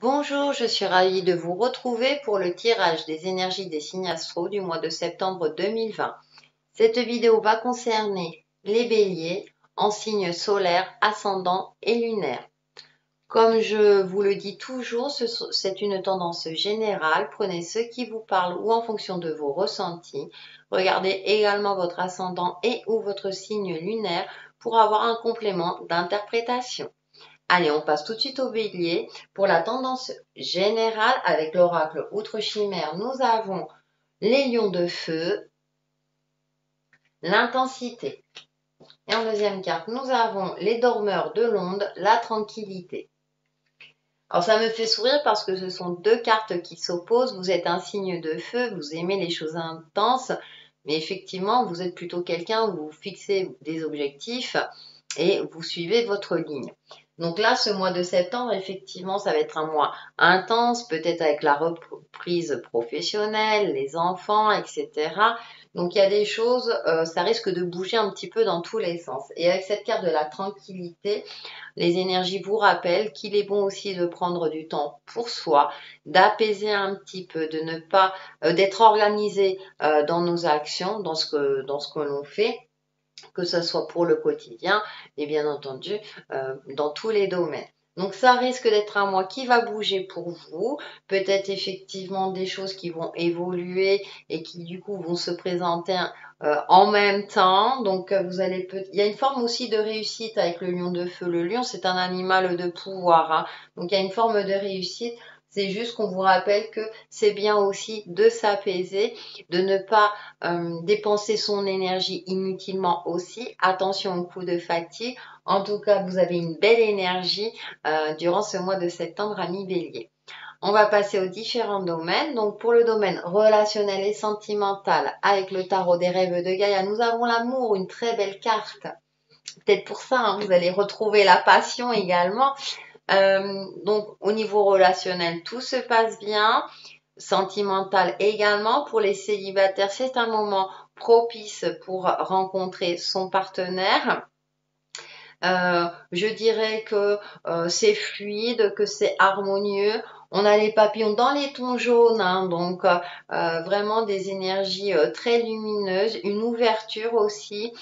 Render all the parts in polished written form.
Bonjour, je suis ravie de vous retrouver pour le tirage des énergies des signes astro du mois de septembre 2020. Cette vidéo va concerner les béliers en signes solaires, ascendants et lunaires. Comme je vous le dis toujours, c'est une tendance générale. Prenez ce qui vous parle ou en fonction de vos ressentis. Regardez également votre ascendant et ou votre signe lunaire pour avoir un complément d'interprétation. Allez, on passe tout de suite au bélier. Pour la tendance générale, avec l'oracle Outre Chimère, nous avons les lions de feu, l'intensité. Et en deuxième carte, nous avons les dormeurs de l'onde, la tranquillité. Alors ça me fait sourire parce que ce sont deux cartes qui s'opposent. Vous êtes un signe de feu, vous aimez les choses intenses, mais effectivement, vous êtes plutôt quelqu'un où vous fixez des objectifs et vous suivez votre ligne. Donc là, ce mois de septembre, effectivement, ça va être un mois intense, peut-être avec la reprise professionnelle, les enfants, etc. Donc il y a des choses, ça risque de bouger un petit peu dans tous les sens. Et avec cette carte de la tranquillité, les énergies vous rappellent qu'il est bon aussi de prendre du temps pour soi, d'apaiser un petit peu, de ne pas d'être organisé dans nos actions, dans ce que l'on fait, que ce soit pour le quotidien et bien entendu dans tous les domaines. Donc ça risque d'être un mois qui va bouger pour vous, peut-être effectivement des choses qui vont évoluer et qui du coup vont se présenter en même temps. Donc il y a une forme aussi de réussite avec le lion de feu. Le lion, c'est un animal de pouvoir, hein. Donc il y a une forme de réussite. C'est juste qu'on vous rappelle que c'est bien aussi de s'apaiser, de ne pas dépenser son énergie inutilement aussi. Attention au coup de fatigue. En tout cas, vous avez une belle énergie durant ce mois de septembre, ami Bélier. On va passer aux différents domaines. Donc pour le domaine relationnel et sentimental, avec le tarot des rêves de Gaïa, nous avons l'amour, une très belle carte. Peut-être pour ça, hein, vous allez retrouver la passion également. Donc au niveau relationnel, tout se passe bien. Sentimental également. Pour les célibataires, c'est un moment propice pour rencontrer son partenaire. Je dirais que c'est fluide, que c'est harmonieux. On a les papillons dans les tons jaunes, hein, donc vraiment des énergies très lumineuses, une ouverture aussi.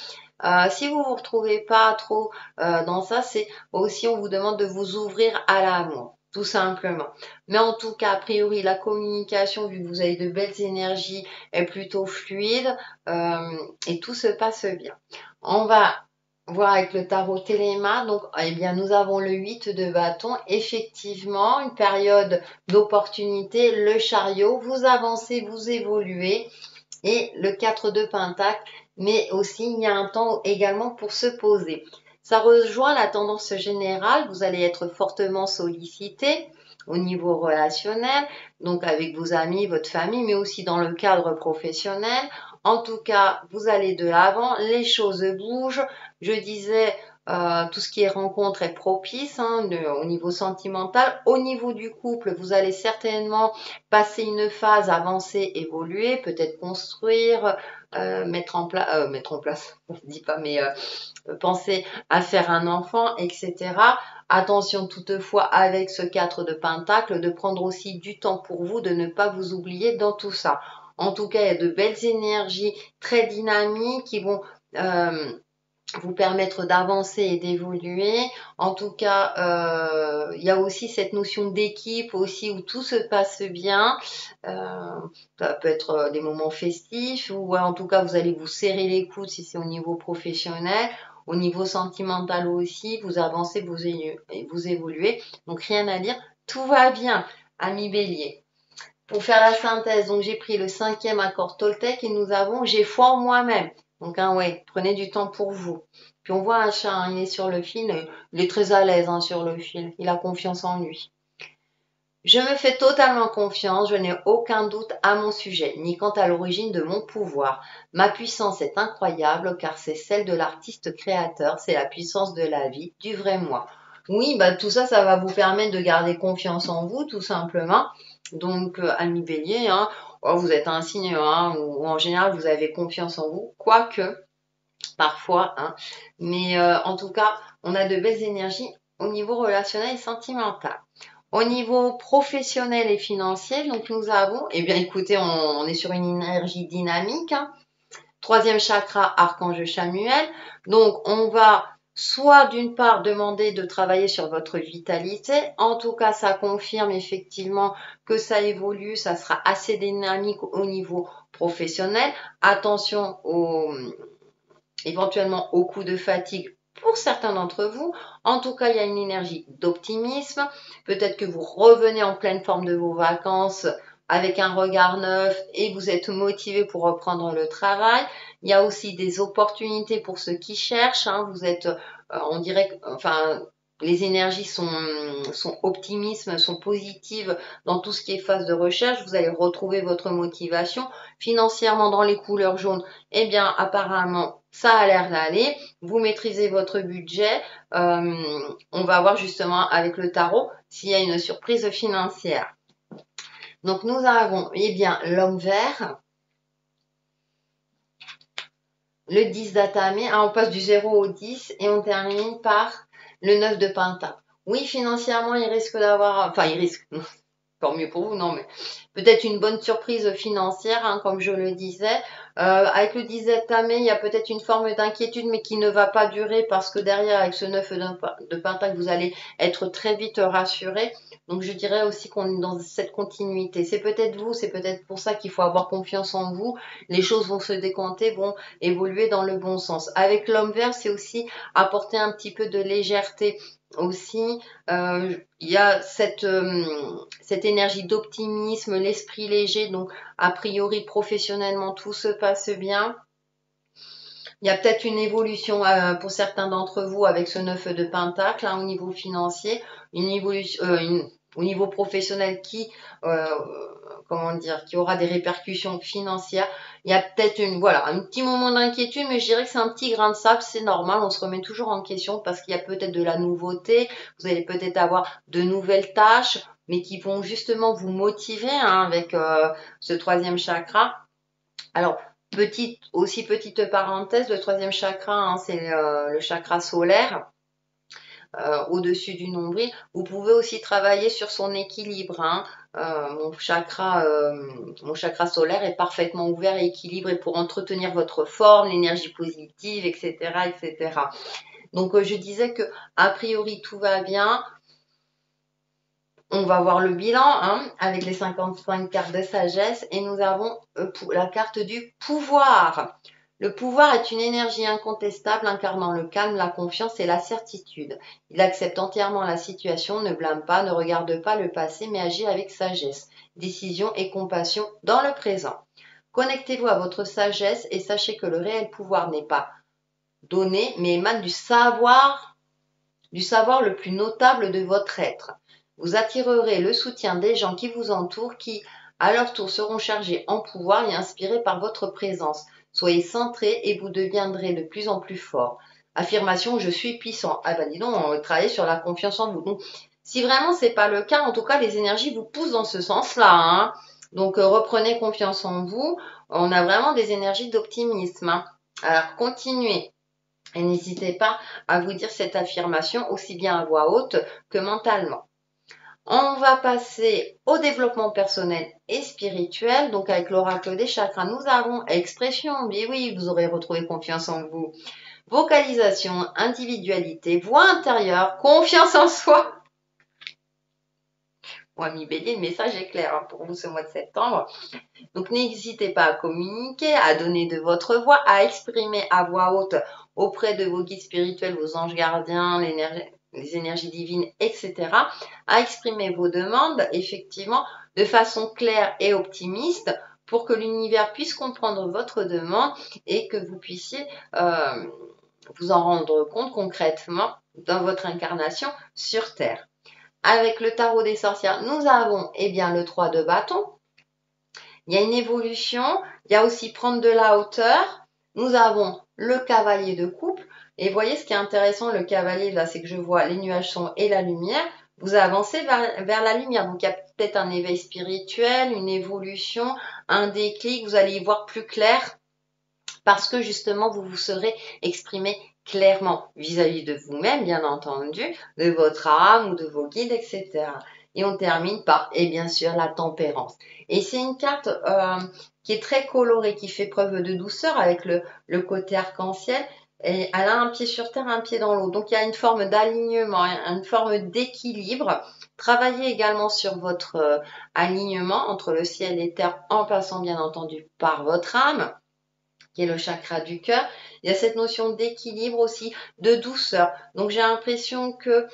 Si vous vous retrouvez pas trop dans ça, c'est aussi on vous demande de vous ouvrir à l'amour, tout simplement. Mais en tout cas, a priori, la communication, vu que vous avez de belles énergies, est plutôt fluide et tout se passe bien. On va voir avec le tarot Téléma. Donc, eh bien, nous avons le 8 de bâton. Effectivement, une période d'opportunité, le chariot. Vous avancez, vous évoluez. Et le 4 de pentacle, mais aussi il y a un temps également pour se poser. Ça rejoint la tendance générale, vous allez être fortement sollicité au niveau relationnel, donc avec vos amis, votre famille, mais aussi dans le cadre professionnel. En tout cas, vous allez de l'avant, les choses bougent. Je disais, tout ce qui est rencontre est propice hein, au niveau sentimental. Au niveau du couple, vous allez certainement passer une phase avancée, évoluer, peut-être construire, mettre en place, on ne dit pas, mais penser à faire un enfant, etc. Attention toutefois avec ce 4 de pentacle, de prendre aussi du temps pour vous, de ne pas vous oublier dans tout ça. En tout cas, il y a de belles énergies très dynamiques qui vont vous permettre d'avancer et d'évoluer. En tout cas, il y a aussi cette notion d'équipe aussi où tout se passe bien. Ça peut être des moments festifs ou en tout cas vous allez vous serrer les coudes si c'est au niveau professionnel. Au niveau sentimental aussi, vous avancez, vous évoluez. Donc rien à dire, tout va bien, ami Bélier. Pour faire la synthèse, donc j'ai pris le 5e accord Toltec et nous avons j'ai foi en moi-même. Donc hein, ouais, prenez du temps pour vous. Puis on voit un chat, hein, il est sur le fil, il est très à l'aise hein, sur le fil, il a confiance en lui. Je me fais totalement confiance, je n'ai aucun doute à mon sujet, ni quant à l'origine de mon pouvoir. Ma puissance est incroyable car c'est celle de l'artiste créateur, c'est la puissance de la vie, du vrai moi. Oui, bah tout ça, ça va vous permettre de garder confiance en vous, tout simplement. Donc, ami Bélier, hein, vous êtes un signe hein, où en général vous avez confiance en vous, quoique parfois, hein, mais en tout cas, on a de belles énergies au niveau relationnel et sentimental. Au niveau professionnel et financier, donc nous avons, eh bien écoutez, on est sur une énergie dynamique, hein. Troisième chakra, archange Chamuel. Donc on va soit d'une part demander de travailler sur votre vitalité, en tout cas ça confirme effectivement que ça évolue, ça sera assez dynamique au niveau professionnel. Attention éventuellement aux coups de fatigue pour certains d'entre vous. En tout cas, il y a une énergie d'optimisme. Peut-être que vous revenez en pleine forme de vos vacances avec un regard neuf et vous êtes motivé pour reprendre le travail. Il y a aussi des opportunités pour ceux qui cherchent, hein. Vous êtes, on dirait, enfin, les énergies sont optimisme, sont positives dans tout ce qui est phase de recherche. Vous allez retrouver votre motivation. Financièrement, dans les couleurs jaunes, eh bien, apparemment, ça a l'air d'aller. Vous maîtrisez votre budget. On va voir justement avec le tarot s'il y a une surprise financière. Donc, nous avons, eh bien, l'homme vert, le 10 d'Atamé. On passe du 0 au 10 et on termine par le 9 de Pentacle. Oui, financièrement, il risque d'avoir... Enfin, il risque... Tant mieux pour vous, non, mais peut-être une bonne surprise financière, hein, comme je le disais. Avec le 10 d'Atamé, il y a peut-être une forme d'inquiétude, mais qui ne va pas durer parce que derrière, avec ce 9 de Pentacle, vous allez être très vite rassuré. Donc, je dirais aussi qu'on est dans cette continuité. C'est peut-être vous, c'est peut-être pour ça qu'il faut avoir confiance en vous. Les choses vont se décanter, vont évoluer dans le bon sens. Avec l'homme vert, c'est aussi apporter un petit peu de légèreté aussi. Il y a cette énergie d'optimisme, l'esprit léger, donc a priori professionnellement tout se passe bien. Il y a peut-être une évolution pour certains d'entre vous avec ce 9 de Pentacle, hein, au niveau financier, une évolution, au niveau professionnel qui, comment dire, qui aura des répercussions financières. Il y a peut-être voilà, un petit moment d'inquiétude, mais je dirais que c'est un petit grain de sable, c'est normal, on se remet toujours en question parce qu'il y a peut-être de la nouveauté, vous allez peut-être avoir de nouvelles tâches, mais qui vont justement vous motiver, hein, avec ce troisième chakra. Alors, petite parenthèse, le troisième chakra, hein, c'est le chakra solaire. Au-dessus du nombril. Vous pouvez aussi travailler sur son équilibre, hein. Mon chakra solaire est parfaitement ouvert et équilibré pour entretenir votre forme, l'énergie positive, etc., etc. Donc, je disais que a priori tout va bien. On va voir le bilan, hein, avec les 55 cartes de sagesse et nous avons la carte du pouvoir. Le pouvoir est une énergie incontestable incarnant le calme, la confiance et la certitude. Il accepte entièrement la situation, ne blâme pas, ne regarde pas le passé, mais agit avec sagesse, décision et compassion dans le présent. Connectez-vous à votre sagesse et sachez que le réel pouvoir n'est pas donné, mais émane du savoir le plus notable de votre être. Vous attirerez le soutien des gens qui vous entourent, qui, à leur tour, seront chargés en pouvoir et inspirés par votre présence. Soyez centrés et vous deviendrez de plus en plus fort. Affirmation, je suis puissant. Ah ben dis donc, on va travailler sur la confiance en vous. Donc, si vraiment c'est pas le cas, en tout cas, les énergies vous poussent dans ce sens-là, hein. Donc, reprenez confiance en vous. On a vraiment des énergies d'optimisme, hein. Alors, continuez. Et n'hésitez pas à vous dire cette affirmation aussi bien à voix haute que mentalement. On va passer au développement personnel et spirituel. Donc avec l'oracle des chakras, nous avons expression, mais oui, vous aurez retrouvé confiance en vous. Vocalisation, individualité, voix intérieure, confiance en soi. Bon, ami Bélier, le message est clair, hein, pour vous ce mois de septembre. Donc n'hésitez pas à communiquer, à donner de votre voix, à exprimer à voix haute auprès de vos guides spirituels, vos anges gardiens, les énergies divines, etc. À exprimer vos demandes, effectivement, de façon claire et optimiste pour que l'univers puisse comprendre votre demande et que vous puissiez vous en rendre compte concrètement dans votre incarnation sur Terre. Avec le tarot des sorcières, nous avons bien le 3 de bâton. Il y a une évolution, il y a aussi prendre de la hauteur. Nous avons le cavalier de coupe. Et voyez ce qui est intéressant, le cavalier, là, c'est que je vois les nuages sombres et la lumière. Vous avancez vers la lumière. Donc, il y a peut-être un éveil spirituel, une évolution, un déclic. Vous allez y voir plus clair parce que justement, vous vous serez exprimé clairement vis-à-vis de vous-même, bien entendu, de votre âme ou de vos guides, etc. Et on termine par, et bien sûr, la tempérance. Et c'est une carte qui est très colorée, qui fait preuve de douceur avec le côté arc-en-ciel. Et elle a un pied sur terre, un pied dans l'eau. Donc il y a une forme d'alignement, une forme d'équilibre. Travaillez également sur votre alignement entre le ciel et terre en passant bien entendu par votre âme, qui est le chakra du cœur. Il y a cette notion d'équilibre aussi, de douceur. Donc j'ai l'impression que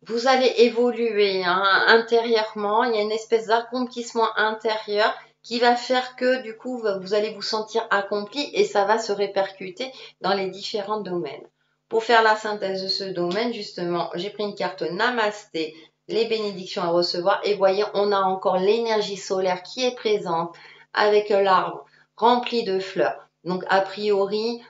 vous allez évoluer intérieurement. Il y a une espèce d'accomplissement intérieur qui va faire que du coup, vous allez vous sentir accompli et ça va se répercuter dans les différents domaines. Pour faire la synthèse de ce domaine, justement, j'ai pris une carte Namasté, les bénédictions à recevoir. Et voyez, on a encore l'énergie solaire qui est présente avec l'arbre rempli de fleurs. Donc, a priori,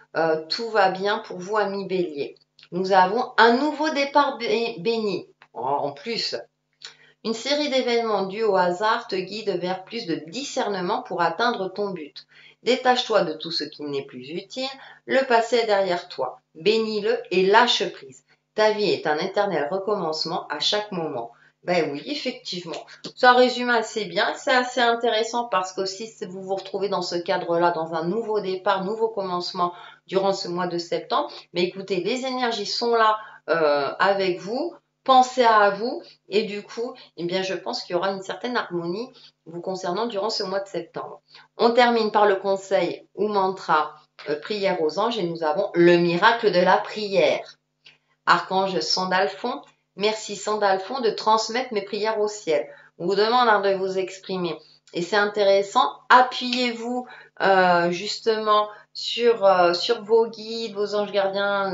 tout va bien pour vous, amis bélier. Nous avons un nouveau départ béni. En plus, une série d'événements dus au hasard te guide vers plus de discernement pour atteindre ton but. Détache-toi de tout ce qui n'est plus utile, le passé est derrière toi. Bénis-le et lâche prise. Ta vie est un éternel recommencement à chaque moment. Ben oui, effectivement, ça résume assez bien, c'est assez intéressant parce que si vous vous retrouvez dans ce cadre-là, dans un nouveau départ, nouveau commencement durant ce mois de septembre, mais écoutez, les énergies sont là avec vous, pensez à vous et du coup, eh bien, je pense qu'il y aura une certaine harmonie vous concernant durant ce mois de septembre. On termine par le conseil ou mantra prière aux anges et nous avons le miracle de la prière. Archange Sandalphon, merci Sandalphon de transmettre mes prières au ciel. On vous demande de vous exprimer. Et c'est intéressant, appuyez-vous justement sur vos guides, vos anges gardiens,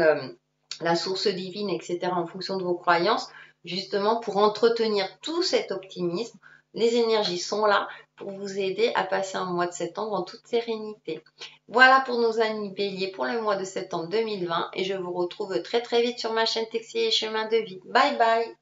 la source divine, etc. en fonction de vos croyances, justement pour entretenir tout cet optimisme. Les énergies sont là pour vous aider à passer un mois de septembre en toute sérénité. Voilà pour nos amis béliers pour le mois de septembre 2020 et je vous retrouve très très vite sur ma chaîne Texier et Chemin de Vie. Bye bye!